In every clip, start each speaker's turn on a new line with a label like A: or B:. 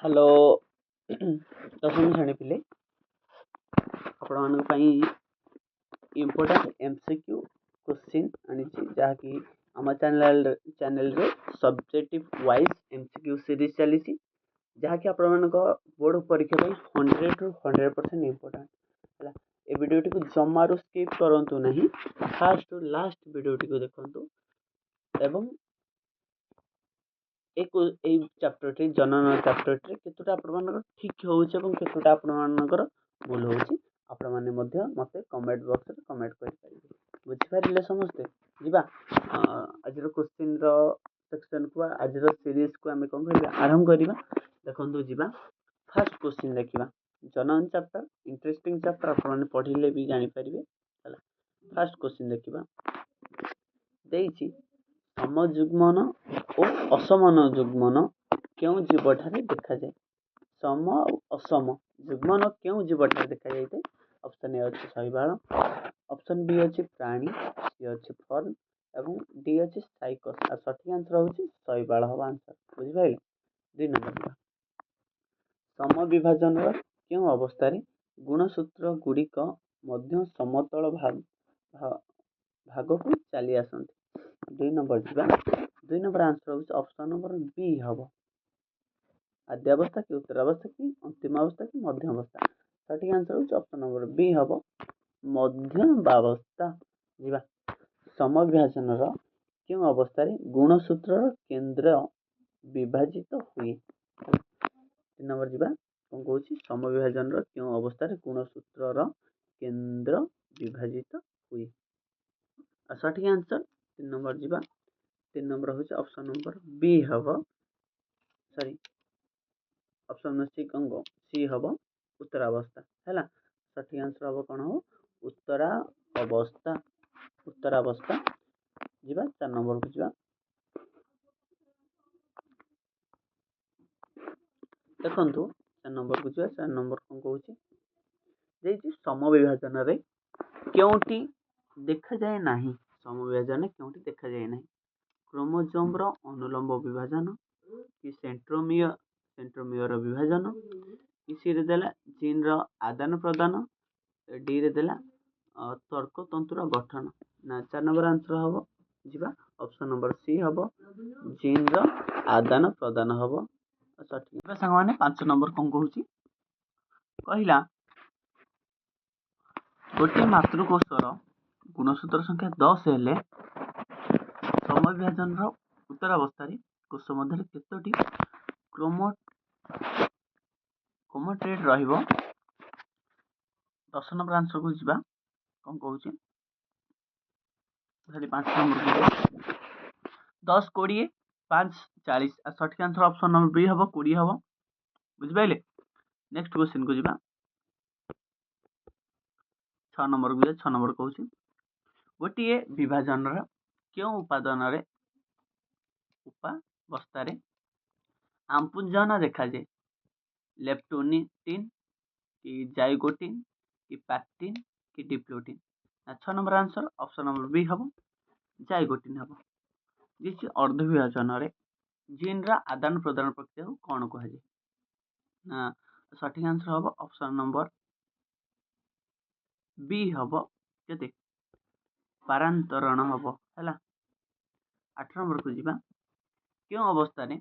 A: Hello दशम श्रेणी पिले आपण इम्पोर्टेंट एमसीक्यू क्वेश्चन आनी जहाँकि आम चैनल रे सब्जेक्टिव वाइज एमसीक्यू सीरीज चली जहाँकि आपण बोर्ड परीक्षा 100 ରୁ 100% इम्पोर्टेंट है। ए वीडियोटी को जमारू स्किप करंतु नहीं, फास्ट टू लास्ट वीडियोटी को देखंतु एवं एक चैप्टर जनन चैप्टर केतोटा आपण ठीक होउछ एवं केतोटा आपण भूल होउछ आपण माने मते कमेंट बॉक्स रे कमेंट करि परिबे। बुझि पारिले समस्ते जिबा आज क्वेश्चन रो सेक्शन को आज सीरीज को हमें कोन करबा आरंभ करबा। देखंतु जिबा फर्स्ट क्वेश्चन देखिबा जनन चैप्टर इंटरेस्टिंग चैप्टर आपण पढिले भी जानि परिबे हला। फर्स्ट क्वेश्चन देखिबा देइछि समजुग्मन और असमान जुग्मन क्यों जीवठारे देखा जाए। सम और असम जुग्मन क्यों जीवठारे देखा जाए। ऑप्शन ए अछि शैवाल, ऑप्शन बी अछि प्राणी, सी अछि फर्न एवं डी अछि साइकस। आ सठिक आंसर होछि शैवाल हवा आंसर। बुझि पाइले। 2 नंबर सम विभाजन क्यों अवस्था रे गुणसूत्र गुड़िक मध्य समतल भाग को चली आसंती। 2 नंबर जीवा 2 नंबर आंसर होछि ऑप्शन नंबर बी हबो आद्यावस्था की उत्तरावस्था की अंतिम अवस्था की मध्य अवस्था। सठिक आंसर होछि ऑप्शन नंबर बी हबो मध्यमावस्था। जीवा समविभाजन क्यों अवस्था रे गुणसूत्र केंद्र विभाजित हुए। 3 नंबर जीवा कोन कहूछि समविभाजन क्यों अवस्था रे गुणसूत्र केंद्र विभाजित हुए। सठिक आंसर 3 नंबर जीवा 3 नंबर होछि ऑप्शन नंबर बी हबो सॉरी ऑप्शन नंबर सी कंगो सी हबो उत्तरावस्था हैला। सठिक आंसर हबो कोन हो उत्तरावस्था। उत्तरावस्था जीवा 4 नंबर को जीवा देखंतु 4 नंबर को जीवा 4 नंबर कोन कहूछि जेछि समविभाजन रे क्योंटी देखा जाए नाही। समविभाजन क्योंटी देखा जाए नाही। क्रोमोसोम रो अनुलंब विभाजन कि सेंट्रोमियर विभाजन इसी रे देला जीन रो आदान प्रदान डी रे देला तर्क तंत्र गठन। ना 4 नंबर आंसर हबो जिबा ऑप्शन नंबर सी हबो जीन रो आदान प्रदान हबो सठिक। संग माने 5 नंबर कोन कहूची कहिला गोटे मातृकोषर गुणसूत्र संख्या 10 हेले समविभाजन उत्तरावस्था कोष मध्य केतोटी क्रोमोटेड रहिबो। 10 नंबर आंसर को जीवा कोन कहूची 5 नंबर 10 20 5 40 आ सठिक आंसर ऑप्शन नंबर बी हबो 20 हबो। बुझि पाइले। नेक्स्ट क्वेश्चन को जीवा 6 नंबर को 6 नंबर कहूची गोटे विभाजन क्यों उपादान रे उपावस्था रे आंपुंजन देखा जाए। लेप्टोनिन कि जाइगोटिन कि पैक्टिन कि diplotene. 6 number answer option number B हबो जाइगोटिन हबो। जिछि अर्ध विभाजन रे जीन रा आदान प्रदान प्रक्रिया को कोन कह जाए। ना सठिक आंसर हबो ऑप्शन नंबर बी हबो केते पारांतरण हबो हैला। 8 नंबर को जीवा क्यों अवस्था रे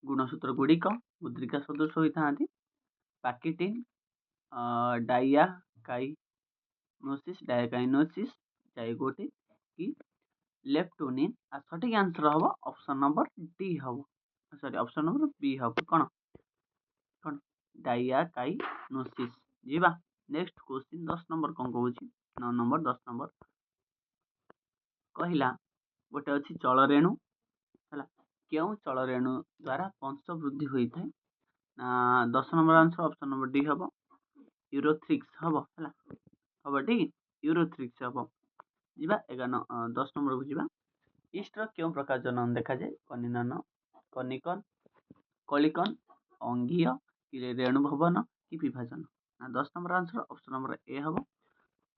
A: गुणसूत्र गुड़िक मुद्रिका सदृश होता पैक्टिन डायकाइनोसिस जाइगोटिन कि लेप्टोनिन। आ सठिक आंसर हबो ऑप्शन नंबर डी हबो सॉरी ऑप्शन नंबर बी हबो कोन डायकाइनोसिस। जीवा नेक्स्ट क्वेश्चन 10 नंबर कोन कहूची 9 नंबर 10 नंबर कहिला गोटे अछि चल रेणु हला क्यों चल रेणु द्वारा वंश वृद्धि होता है। 10 number answer option number D हबो यूरोथ्रिक्स हबो हला हबो ठीक यूरोथ्रिक्स हबो। जीवा 10 नंबर को जीवा ईस्ट क्यों प्रकार जनन देखा जाए। कनिनन कनिकन कलिकन अंगीय कि रेणु भवन कि विभाजन। 10 नंबर आंसर ऑप्शन नंबर ए हबो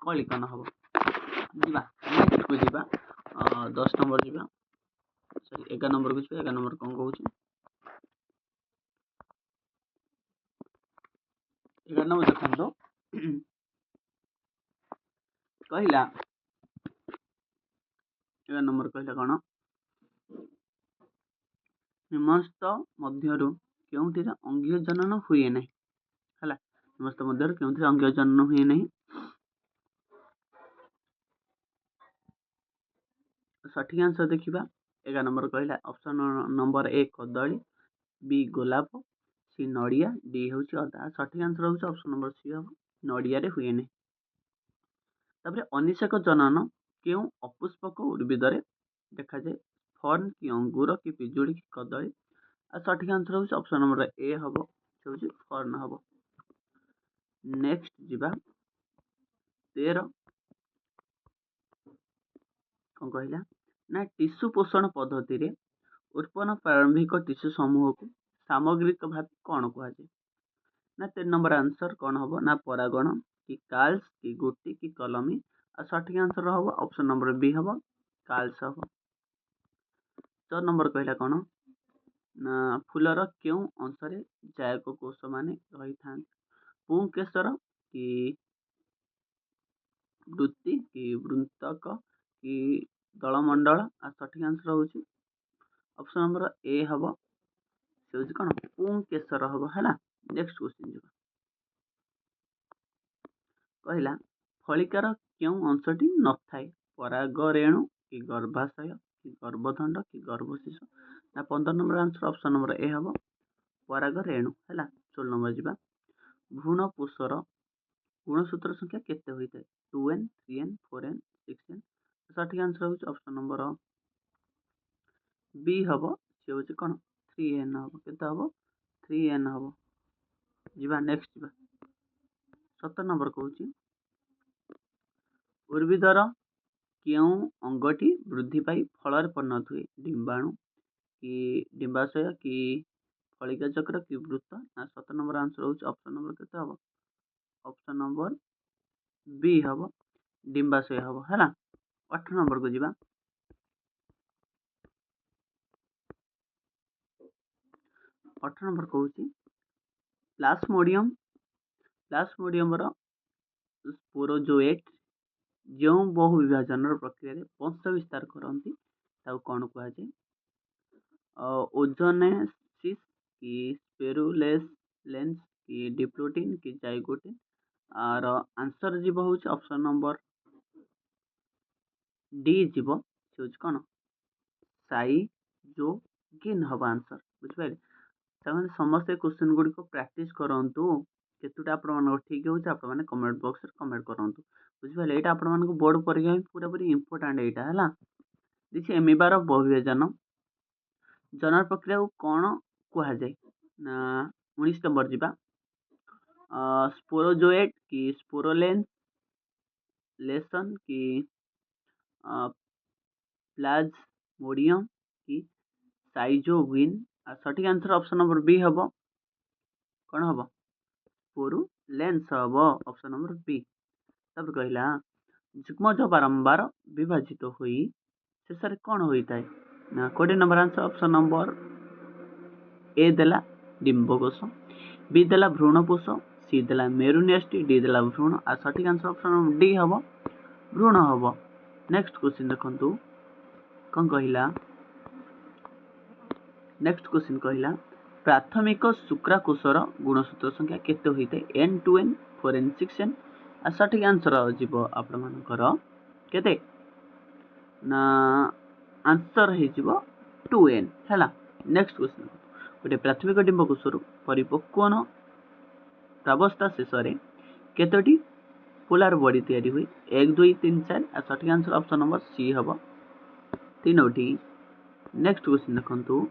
A: कलिकन हबो। जीवा नेक्स्ट को जीवा 10 नंबर जीवा सॉरी 11 नंबर को जीवा 11 नंबर कोन कहूची 11 नंबर देखो कहला 11 नंबर कहला कौन निम्नस्थ मध्यरु केउंथिरे अंगीय जनन हुए नहीं हला निम्नस्थ मध्यरु केउंथिरे अंगीय जनन हुए नहीं सठिक आंसर देखिबा 11 नंबर कहला ऑप्शन नंबर ए कदली बी गोलाप सी नड़िया डी होची अदा सठिक आंसर होची ऑप्शन नंबर सी हम नड़िया रे हुए नहीं तापरे अनिषेक जनन केउ अपुष्पक उद्भिद रे देखा जाए फर्न कि अंगूर कि पिजुड़ी कि कदली आ सठिक आंसर होची ऑप्शन नंबर ए हबो से होची फर्न हबो नेक्स्ट जिबा 13 कौन कहला ना टिश्यू पोषण पद्धति रे उत्पन्न प्रारंभिक टिश्यू समूह को सामग्रिक भाव कौन कहुए ना 3 नंबर आंसर कौन हम ना परागण कि काल्स कि गुटी कि कलमी आ सठिक आंसर हम ऑप्शन नंबर बी हम काल्स हम 4 नंबर कहला कौन ना फूलर क्यों अंश जायक कोष मान रही था पुंकेशर कि वृत्ति कि वृंतक कि दलमंडल आ सठिक आंसर होची ऑप्शन नंबर ए हम से होची कौन पुंकेशर हम है नेक्स्ट क्वेश्चन जी कहला फलिकार क्यों अंशटी न थाए पराग रेणु कि गर्भाशय कि गर्भदंड कि गर्भशीष ना 15 नंबर आंसर ऑप्शन नंबर ए हम पराग रेणु है 16 नंबर जी भ्रूण पोषर गुणसूत्र संख्या केते होता है 2n 3n 4n 6n सठिक आंसर होची ऑप्शन नंबर बी हम से होची कौन 3n हम केते हम 3n हम जीवा नेक्स्ट जीवा 17 नंबर कहूची उर्भिदर क्यों अंगटी वृद्धि पाई फल परिणत हुए डिंबाणु कि डिंबाशय कि फलिका चक्र कि वृत्त ना 17 नंबर आंसर होची ऑप्शन नंबर केते हम ऑप्शन नंबर बी हम डिंबाशय हम है 18 नंबर को जीवा 18 नंबर कहूची प्लास्मोडियम स्पोरोजोएट जो बहु विभाजन प्रक्रिया वंश विस्तार करती कौन कहुए ओजोनेसिस कि स्पेरुलेंस कि डिप्लोटिन कि जाइगोटिन आर आंसर जीव हूँ ऑप्शन नंबर डी जीव से कौन साइजोगिन हम आंसर बुझिपारे समस्त क्वेश्चन गुड़ी को प्रैक्टिस करंतु केतुटा आपण ठीक होउछ आपण माने कमेंट बॉक्स रे कमेंट करंतु बुझिपारे एटा आपण मानको बोर्ड परीक्षा पूरा पूरी इंपोर्टेंट एटा हैला देखिए एमिबार बहुविभाजन जनन प्रक्रिया को कौन कहा जाए ना 19 नंबर जीवा स्पोरोजोएट कि स्पोरोलेंस लेसन कि प्लाज्मोडियम कि साइजोगिन सठिक आंसर ऑप्शन नंबर बी हम कौन हम स्पोरुलेंस हम ऑप्शन नंबर बी तब कहला युग्मज बारंबार विभाजित हुई शेष कौन होता है ना 20 नंबर आंसर ऑप्शन नंबर ए देला डिंबकोश बी देला भ्रूणकोश सी देला मेरुनेस्ट डी देला भ्रूण आ सठिक आंसर ऑप्शन नंबर डी हम भ्रूण हम नेक्स्ट क्वेश्चन देखंतु कौन कहला नेक्स्ट क्वेश्चन कहला प्राथमिक शुक्राकोशर गुणसूत्र संख्या केते होता है n 2n 4n 6n आ सठिक आंसर जीव आपण मानकर केते ना आंसर हो 2n है नेक्स्ट क्वेश्चन गोटे प्राथमिक डिंबकोशर परिपक्वन प्रावस्था शेष में केतोटी पोलार बॉडी तैयारी हुई 1 2 3 4 आ सठिक आंसर ऑप्शन नंबर सी हम 3टी नेक्स्ट क्वेश्चन देखंतु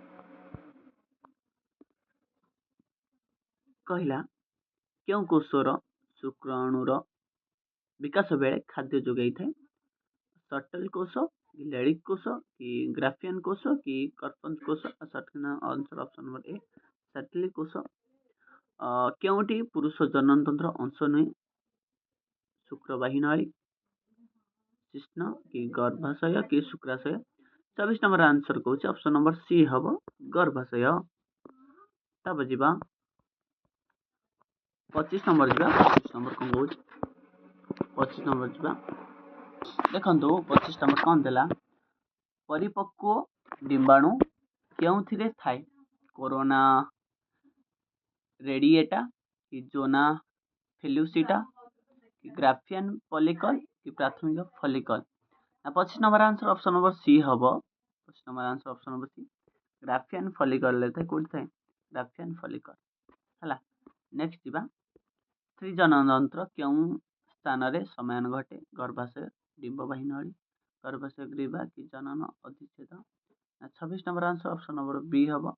A: कहला क्यों कोषर शुक्राणुर विकास बेले खाद्य जोगाई थाए सटल कोष कि लैडिक कोष कि ग्राफियन कोष कि कर्पंच कोष सठिक आंसर ऑप्शन नंबर ए सैटेलिक कोष क्योंटी पुरुष जनन तंत्र अंश नुहे शुक्रवाही नली शिश्न कि गर्भाशय कि शुक्राशय 24 नंबर आंसर कौच ऑप्शन नंबर सी हम गर्भाशय तब जीवा 25 नंबर जा 25 नंबर कौन कहूँ 25 नंबर जा देखो 25 नंबर कौन देला परिपक्व डिंबाणु क्यों थाए कोरोना रेडिएटा कि जोना फेलुसिटा कि ग्राफियन फॉलिकल कि प्राथमिक follicle 25 number answer option number C हम 25 number answer option number C Graafian follicle रे कोड थाए ग्राफियन फॉलिकल हला नेक्स्ट जीवा स्त्री जननतंत्र क्यों स्थान रे समायन घटे गर्भाशय डिंबवाही नळी गर्भाशय ग्रीवा कि जनन अधिच्छेद 26 number answer option number B हम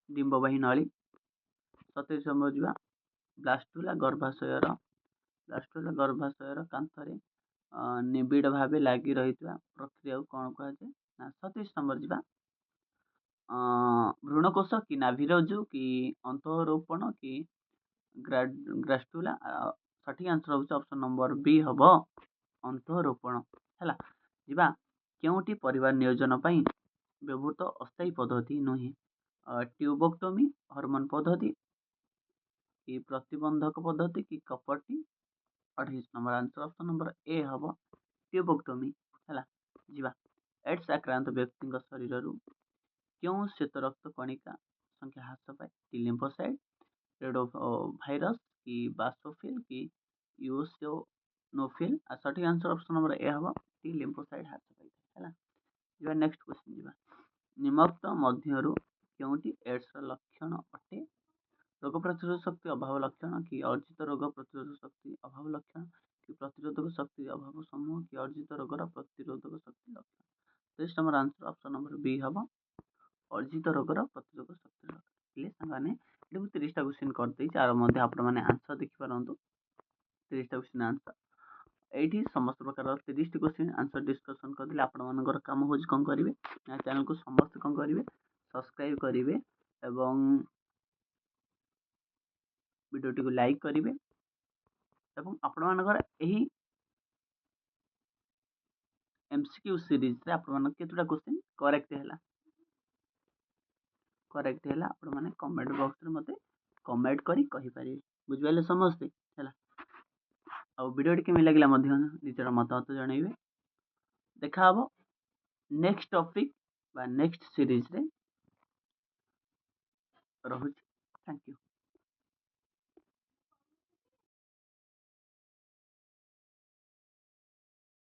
A: डिंबवाही नळी 27 नंबर जीवा ब्लास्टुला गर्भाशयर कांथरे निबिड़ भाव लगी रही प्रक्रिया कौन कहुए ना 27 नंबर जीवा भ्रूणकोश कि नाभिरज्जु कि अंतरोपण कि ग्रास्टुला सठिक आंसर होउछ ऑप्शन नंबर बी हम अंतरोपण है जीवा केउटी परिवार नियोजन पई व्यवहृत अस्थायी पद्धति नुहे ट्यूबोक्टोमी हार्मोन पद्धति कि प्रतिबंधक पद्धति कि कपटी 28 नंबर आंसर ऑप्शन नंबर ए हम ट्यूबोक्टोमी है जीवा एड्स आक्रांत व्यक्ति शरीर क्यों श्वेत रक्त कणिका संख्या ह्रास पाए टी लिम्फोसाइट रेडोभाइरस कि बासोफिल कि यूसिनोफिल सठिक आंसर ऑप्शन नंबर ए हम टी लिम्फोसाइट ह्रास पाई है जीवा नेक्स्ट क्वेश्चन जीवा निम्नोक्त मध्यरु क्योंटी एड्स लक्षण अटे रोग प्रतिरोधक शक्ति अभाव लक्षण कि अर्जित रोग प्रतिरोधक शक्ति अभाव लक्षण कि प्रतिरोधक शक्ति अभाव समूह कि अर्जित रोगर प्रतिरोधक शक्ति लक्षण 30 number answer option number B हम अर्जित रोगर प्रतिरोधक शक्ति लक्षण 30 क्वेश्चन करदे आंसर देखिपारत 30 क्वेश्चन आंसर ये समस्त प्रकार 30 क्वेश्चन आंसर डिस्कसन करदे आपर काम हो कौन करेंगे चैनल को समस्त कौन करेंगे सब्सक्राइब करेंगे एवं वीडियो को लाइक करेंगे एवं आपणकर यही एमसीक्यू सीरीज रे आपण केतुटा क्वेश्चन करेक्ट है आपण माने कमेंट बॉक्स रे मते कमेंट करी कहि पारे बुझिबाले समझते हैला आ वीडियो केमि लागला मध्य निजर मतामत जणाइबे देखा हबो नेक्स्ट टॉपिक बा नेक्स्ट सीरीज रे रहूची थैंक यू।